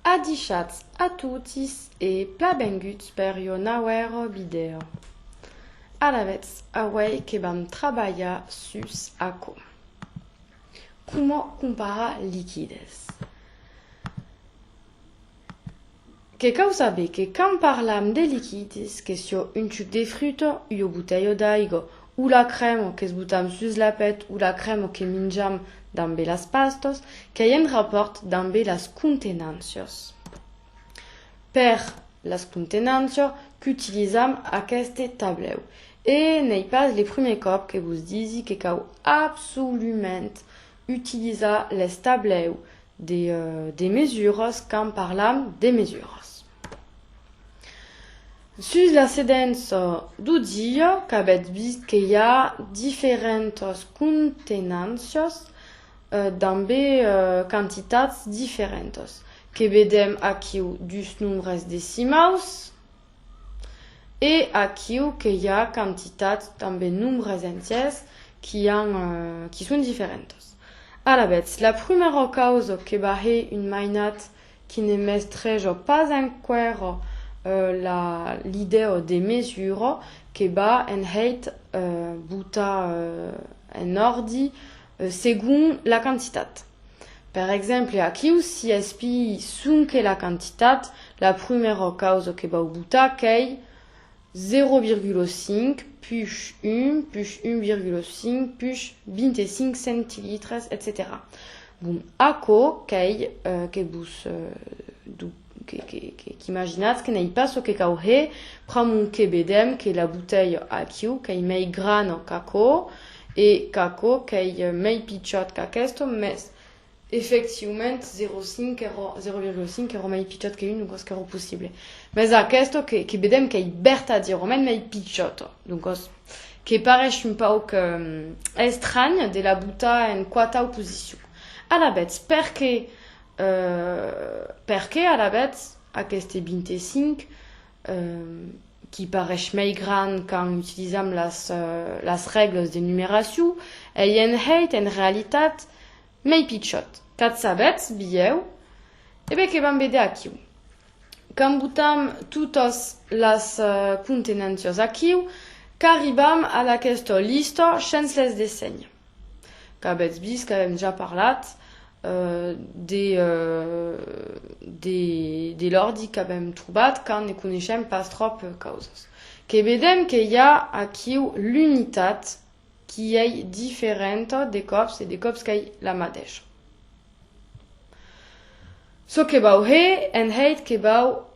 Adichatz a tutis e plabenguts per io nauero bideo. Alavetz awei che bam trabaia sus aco. Como compara liquides. Que causa be que quand parlam de liquides, que sio un chuc de fruto, io buteio d'aigo, ou la crème que sbutam sus la pet, ou la crème que minjam dambe las pastos, que yen rapport dambe las contenancios. Per las contenancios qu'utilisam aqueste tableu. Et n'est pas les premiers cop que vous disi que cau absolument utilisa les tableu des mesuros quand parlam de mesuros. Sus la sedens d'udio, cabet vist que hi ha diferentes contenancios dambe quantitats diferentes. Que vedem aquiu dus nombres decimaus et aquiu que hi ha quantitats també nombres entiers qui sont diferentes. Alavetz, la primera causa que bahe un mainat qui ne mestrejo pas enquero l'idea de mesura que ba en heit buta en ordi segun la quantitat. Per exemple, aquiu si espi sunque la quantitat, la primera causa que ba buta kei 0,5 plus 1 plus 1,5 plus 25 centilitres, etc. Bon, aco kei que bus qu'imaginatz que n'ei pas so que cauhe pramon que bedem que la bouteille aquiu kei mei grano caco et caco kei mei pichot caquesto mes effectivement 0,5 ero mei pichot che un cos che ero possibile. Mais aquesto che bedem che berta di romen mei pichot. Donc che parece un po' estragne de la buta en quata opposition. Alabets perché alabets aquestes 25 qui parece mei gran quand utilisam las regles de numération et yen heit en realitat mei pichot. Kat sabets bieu ebe que vam bede aquiu. Quand butam tutos las contenancios aquiu, caribam a la questo listo chens les desegn. Cabets bis, qu'avem déjà parlat, de l'ordi qu'avem troubat quand ne coneixem pas trop causes. Que vedem que hi ha aquiu l'unitat qui est différente des cops et des cops qui la mateix. So que bau he en heit que bau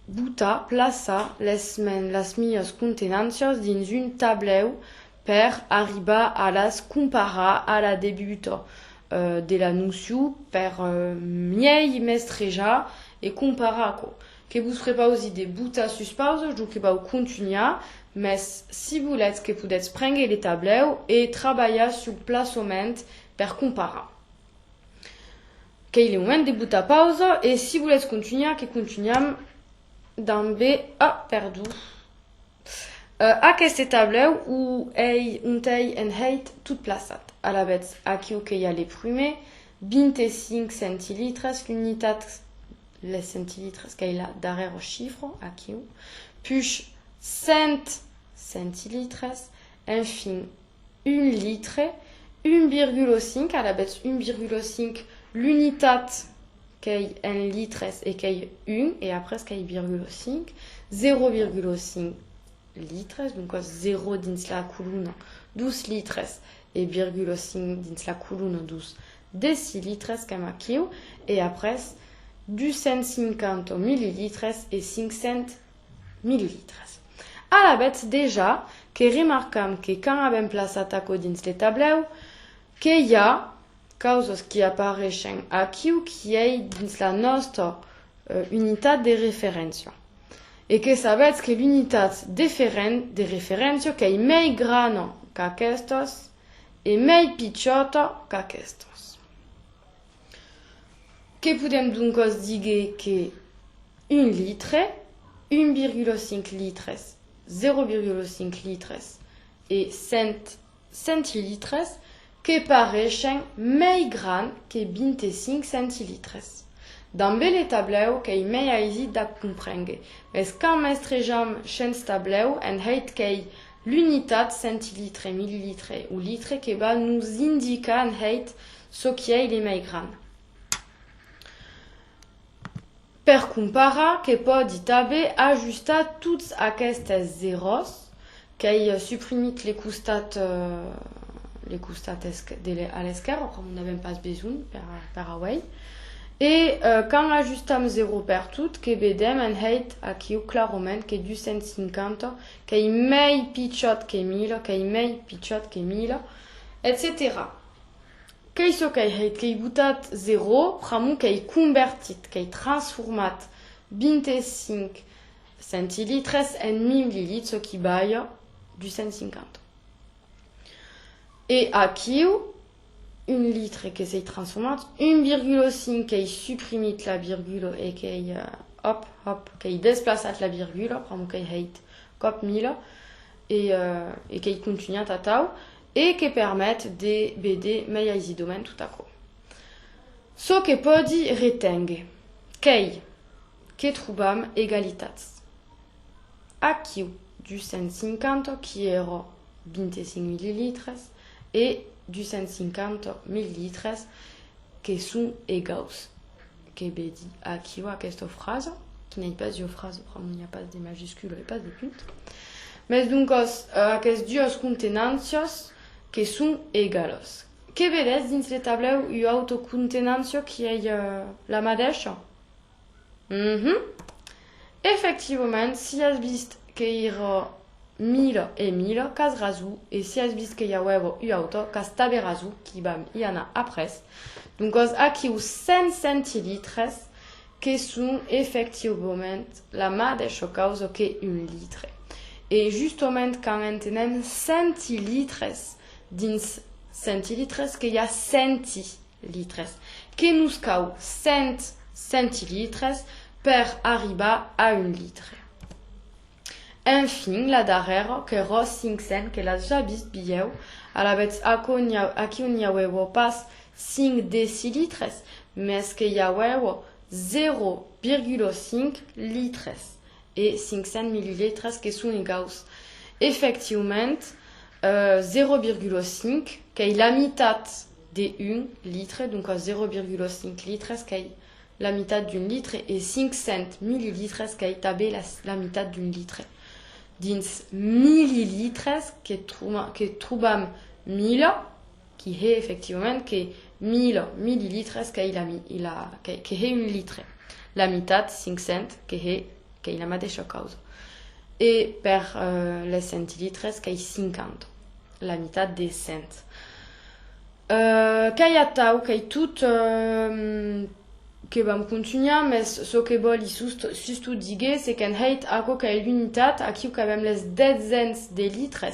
buta plaça las milles contenancios dins un tableu per arribar a las comparar a la debuto de la notion per miei mestreja et comparar co. Que vous ferez pas aussi des buta sus pause, jo que bau continuar, mais si vous l'êtes que poudetz prenge les tableu et travailler sur plaçament per comparar. Que il est moment de buta pause et si vous l'êtes continuar, que continuam dambe perdu. Aquest tableu où untei en heit tout plaçat. Alavetz aquiu que hi ha les primers 25 centilitres, l'unitat les centilitres qu'il y a derrière au chiffre aquiu, puis 100 centilitres, enfin 1 litre, 1,5, alavetz 1,5 l'unitat qu'il y a 1 litre et qu'il y a 1, et après qu'il y a 1,5, 0,5 litres, donc 0 dins la colonne 12 litres et 0,5 dins la colonne 12 décilitres comme aquiu, et après 250 millilitres et 500 millilitres. À la bête déjà, que remarquam que quand avem plaçat aco dins les tableu, que hi ha causes qui apparaissent aquiu qui est dins la nostra unitat de référence. Et que sabetz que l'unitat de référence qu'est mei grano qu'aquestos et mei piccioto qu'aquestos. Que podem donc dire que 1 litre, 1,5 litres, 0,5 litres et 100 centilitres que paraissent mei gran que 25 centilitres. Dan bele tableu kei mei aizi da comprenge. Mes quand mestrejam chens tableu en heit kei l'unitat centilitre, millilitre ou litre que va nous indica en heit so kiei le mei gran. Per compara, que pot itabe ajusta toutes aquestes zeros, kei supprimit les costats à l'esquerre, on n'avait pas besoin per away. Et quand ajustam 0 per tout, que bedem en heit aquí clarament que du 150, que mei pitchot que 1000, que mei pitchot que 1000, etc. Que so que heit que butat 0, pramu que convertit, que transformat 25 centilitres en millilitres, ce qui baille du 150. Et aquí, 1 litre que c'est transformat, 1,5 qui supprimit la virgule et qui qui déplace la virgule, pramu que heit cop 1000 et qui continue à tau, et qui permettent de BD meia isidomen tout à coup. So que podi retenge, que trubam egalitats. Aquí du 150 qui era 25 millilitres et du 150 millilitres qui sont égaux. Que bedi aquí a cette phrase, qui n'est pas une phrase, il n'y a pas de majuscules et pas de puntes. Mais donc, aquests dues contenàncies que sont égales. Que vedes dins le tableu u autocontenància qui est la mateixa? Effectivement, si has vist que hi ha 1000 et 1000, cas razu, et si has vist que hi ha u auto, cas tabe razu, qui bam y en a après. Donc, aquí u 100 centilitres que sont effectivement la mateixa causa que 1 litre. Et justement, quand entenem centilitres, dins centilitres que hi ha centilitres, que nous cau 100 centilitres per arribar a 1 litre. Enfin, la darrera, que era 500, que l'as ja vist bieu, a la vez aquí on hi ha pas 5 decilitres, mais que hi ha 0,5 litres et 500 millilitres que sont égaux. Effectivement, 0,5 qui est la mitat de 1 litre, donc 0,5 litres qui est la mitat d'un litre, et 500 millilitres qui est tabé la mitat d'un litre. Dins millilitres que troubam 1000, qui est effectivement que 1000 millilitres qui est un litre. La mitat 500 qui est la mateixa causa. Et per les centilitres qui est 50. La mitat de 100. Qu'il y a tau, qu'il y a tout que vam continuer, mais ce que vol surtout dire, c'est qu'en heit ako qu'il y a l'unitat, aquí quand même les dezenes de litres,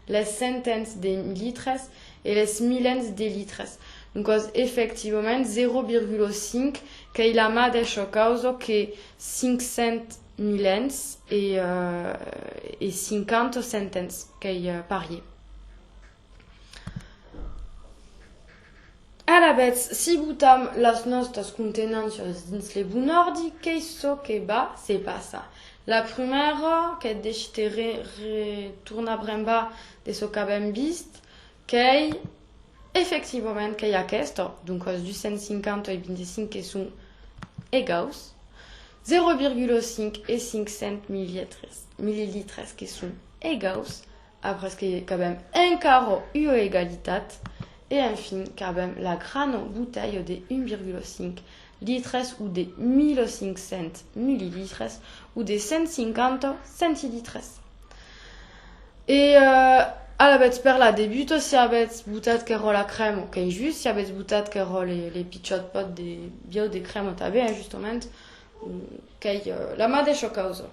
les centaines de litres et les millions de litres. Donc, effectivement, 0,5 qu'il y a la mateixa causa que 500 millions et 50 centaines qu'il y a parié. A la vez, si butam las nostres contenàncies dins le bunordi, que so que va, c'est pas ça. La première, que deixe retourna bremba de so que avem vist, que effectivement que hi ha aquesta, donc du 150 et 25 qui sont égaux, 0,5 et 500 millilitres qui sont égaux, après qu'il y a quand même un quart u égalitat, et enfin, quand même, la grande bouteille de 1,5 litres ou de 1500 millilitres ou de 150 centilitres. Et à la bête per la débute, si la bête boutate que la crème, ok, juste, si la bête boutate que les pitchot pot de bio de crème tabé, justement, la mateixa causa,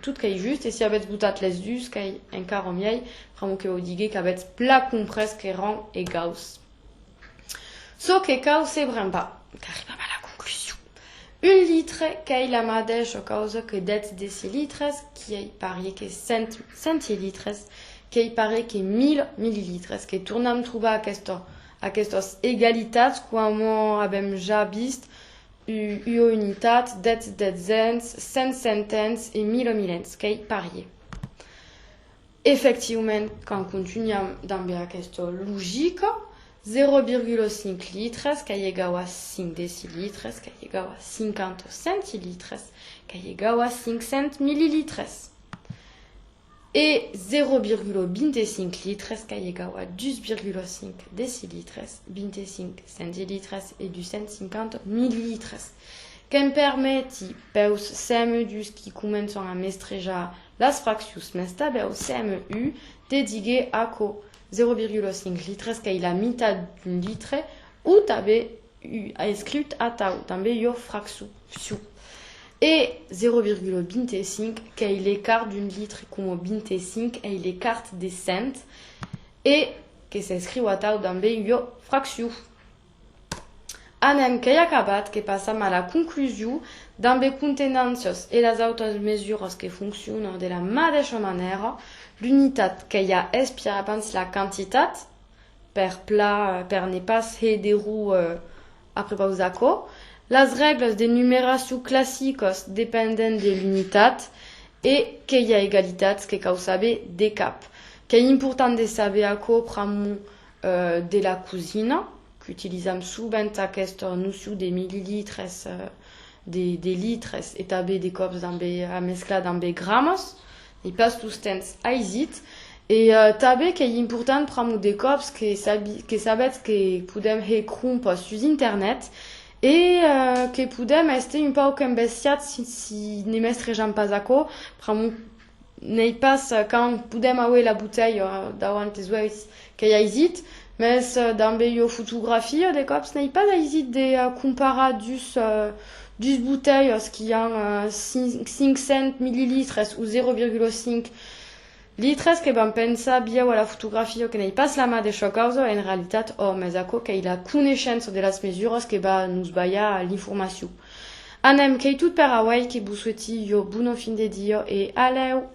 tout qu'est juste, et si la bête boutate les us, qu'est un quart au miel, vraiment que vous dites qu'à bête plat compresse que rend égaux. So que cause c'est vraiment pas, car il va à la conclusion. 1 litre qu'est la mateixa causa que det décilitres, qui est parié que 100 centilitres, qui est parié que 1000 millilitres, que tournam trouba a aquestos égalitats, comme avem ja vist, io unitat, dezens, centens e milens, che parie. Effectivament, quand continuăm dans aquesta logica, 0,5 litres, que é igual a 5 decilitres, que é igual a 50 centilitres, que é igual a 500 millilitres. Et 0,25 litres, que é igual a 10,5 decilitres, 25 centilitres et 250 millilitres. Quem permeti peus CMUs qui començam a mestrejar las fraccions més tabeus CMU dédié à 0,5 litres, que est la mitad d'un litre, ou també escrit à tau, també yo fraction. Et 0,25, que est l'écart d'un litre comme 25, est l'écart des cents, et que s'escrit à tau, també yo fraction. Anem que he acabat, que passam a la conclusió, també contenències e les altres mesures que funcionen de la mateixa manera, l'unitat que hi ha és abans la quantitat, per pla, per ne pas hederu a prepausako, les règles de numeració clàssiques dependen de l'unitat e que hi ha egalitats que cal saber de cap. Que és important de saber ako pramo de la cosina, que utilisam souvent aquesta noció de millilitres, de litres et també de cops a mesclar també grames, et pas tous temps aisit. Et també que és important pramo de cops que sabets que podem recrumpar sur internet et que podem este un poc embestiats si ne mestrejam pas ako, pramo n'hi pas quand podem aue la bouteille davant les ulls que hi aisit, mais també jo fotografia de cops n'hi pas aisit de comparar dus bouteilles qui ont 500 millilitres ou 0,5 litres que vam pensar biau a la fotografia que n'hi pas la mateixa causa, en realitat, mais ako que hi la coneixença de les mesures que va nos ballar l'informació. Anem que tot per avui, que vos souhaiti jo bon fin de dia e aleu!